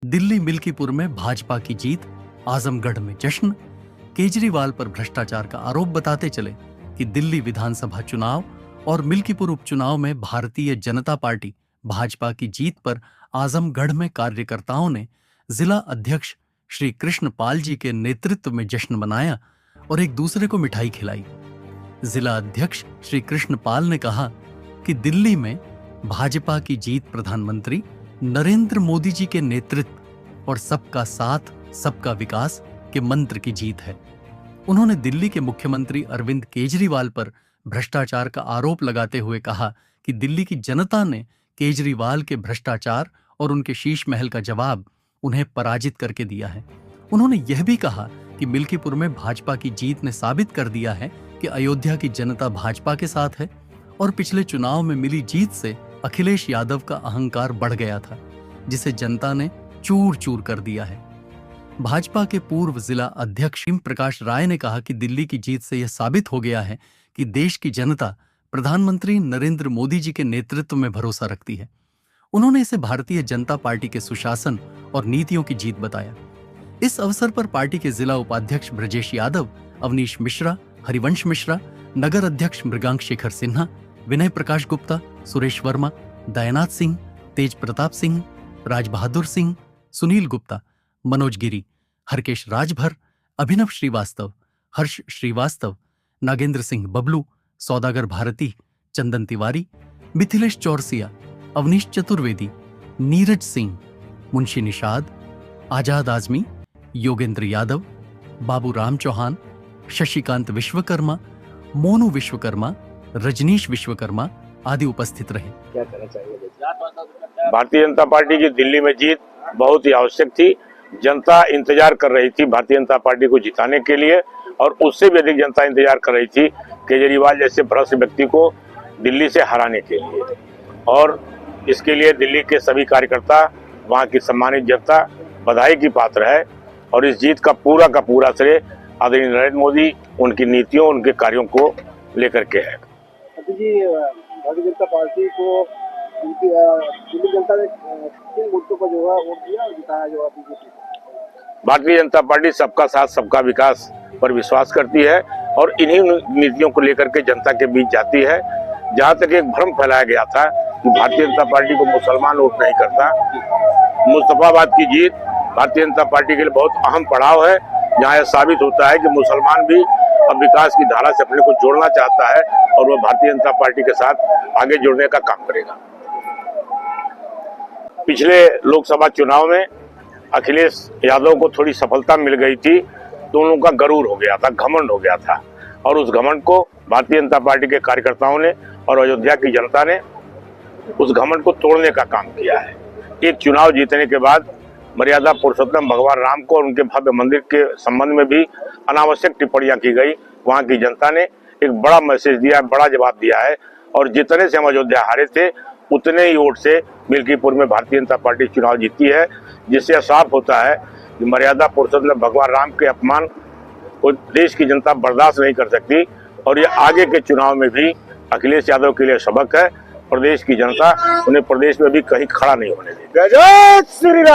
दिल्ली मिल्कीपुर में भाजपा की जीत, आजमगढ़ में जश्न। केजरीवाल पर भ्रष्टाचार का आरोप बताते चले कि दिल्ली विधानसभा चुनाव और मिल्कीपुर उपचुनाव में भारतीय जनता पार्टी भाजपा की जीत पर आजमगढ़ में कार्यकर्ताओं ने जिला अध्यक्ष श्री कृष्ण पाल जी के नेतृत्व में जश्न मनाया और एक दूसरे को मिठाई खिलाई। जिला अध्यक्ष श्री कृष्ण पाल ने कहा कि दिल्ली में भाजपा की जीत प्रधानमंत्री नरेंद्र मोदी जी के नेतृत्व और सबका साथ सबका विकास के मंत्र की जीत है। उन्होंने दिल्ली के मुख्यमंत्री अरविंद केजरीवाल पर भ्रष्टाचार का आरोप लगाते हुए कहा कि दिल्ली की जनता ने केजरीवाल के भ्रष्टाचार और उनके शीश महल का जवाब उन्हें पराजित करके दिया है। उन्होंने यह भी कहा कि मिल्कीपुर में भाजपा की जीत ने साबित कर दिया है कि अयोध्या की जनता भाजपा के साथ है और पिछले चुनाव में मिली जीत से अखिलेश यादव का अहंकार बढ़ गया था, जिसे जनता ने चूर चूर कर दिया है। भाजपा के पूर्व जिला अध्यक्ष प्रकाश राय ने कहा कि दिल्ली की जीत से यह साबित हो गया है कि देश की जनता प्रधानमंत्री नरेंद्र मोदी जी के नेतृत्व में भरोसा रखती है। उन्होंने इसे भारतीय जनता पार्टी के सुशासन और नीतियों की जीत बताया। इस अवसर पर पार्टी के जिला उपाध्यक्ष ब्रजेश यादव, अवनीश मिश्रा, हरिवंश मिश्रा, नगर अध्यक्ष मृगांक शेखर सिन्हा, विनय प्रकाश गुप्ता, सुरेश वर्मा, दयानाथ सिंह, तेज प्रताप सिंह, राज बहादुर सिंह, सुनील गुप्ता, मनोज गिरी, हरकेश राजभर, अभिनव श्रीवास्तव, हर्ष श्रीवास्तव, नागेंद्र सिंह बबलू, सौदागर भारती, चंदन तिवारी, मिथिलेश चौरसिया, अवनीश चतुर्वेदी, नीरज सिंह, मुंशी निषाद, आजाद आजमी, योगेंद्र यादव, बाबू राम चौहान, शशिकांत विश्वकर्मा, मोनू विश्वकर्मा, रजनीश विश्वकर्मा आदि उपस्थित रहे। क्या कहना चाहिए? भारतीय जनता पार्टी की दिल्ली में जीत बहुत ही आवश्यक थी। जनता इंतजार कर रही थी भारतीय जनता पार्टी को जिताने के लिए, और उससे भी अधिक जनता इंतजार कर रही थी केजरीवाल जैसे भ्रष्ट व्यक्ति को दिल्ली से हराने के लिए। और इसके लिए दिल्ली के सभी कार्यकर्ता, वहां की सम्मानित जनता बधाई की पात्र है। और इस जीत का पूरा श्रेय आदरणीय नरेंद्र मोदी, उनकी नीतियों, उनके कार्यों को लेकर के है। जी, भारतीय जनता पार्टी को दिल्ली जनता ने किन मुद्दों पर जो है वोट दिया और जिताया जो बीजेपी? भारतीय जनता पार्टी सबका साथ सबका विकास पर विश्वास करती है और इन्हीं नीतियों को लेकर के जनता के बीच जाती है। जहां तक एक भ्रम फैलाया गया था कि भारतीय जनता पार्टी को मुसलमान वोट नहीं करता, मुस्तफाबाद की जीत भारतीय जनता पार्टी के लिए बहुत अहम पड़ाव है, जहां यह साबित होता है कि मुसलमान भी अब विकास की धारा से अपने को जोड़ना चाहता है और वह भारतीय जनता पार्टी के साथ आगे जुड़ने का काम करेगा। पिछले लोकसभा चुनाव में अखिलेश यादव को थोड़ी सफलता मिल गई थी तो उनका गरूर हो गया था, घमंड हो गया था, और उस घमंड को भारतीय जनता पार्टी के कार्यकर्ताओं ने और अयोध्या की जनता ने उस घमंड को तोड़ने का काम किया है। एक चुनाव जीतने के बाद मर्यादा पुरुषोत्तम भगवान राम को और उनके भव्य मंदिर के संबंध में भी अनावश्यक टिप्पणियां की गई। वहां की जनता ने एक बड़ा मैसेज दिया, बड़ा जवाब दिया है, और जितने से हम अयोध्या हारे थे उतने ही वोट से मिल्कीपुर में भारतीय जनता पार्टी चुनाव जीती है, जिससे साफ होता है कि मर्यादा पुरुषोत्तम भगवान राम के अपमान को देश की जनता बर्दाश्त नहीं कर सकती। और ये आगे के चुनाव में भी अखिलेश यादव के लिए सबक है। प्रदेश की जनता उन्हें प्रदेश में भी कहीं खड़ा नहीं होने देगी। जय श्री राम।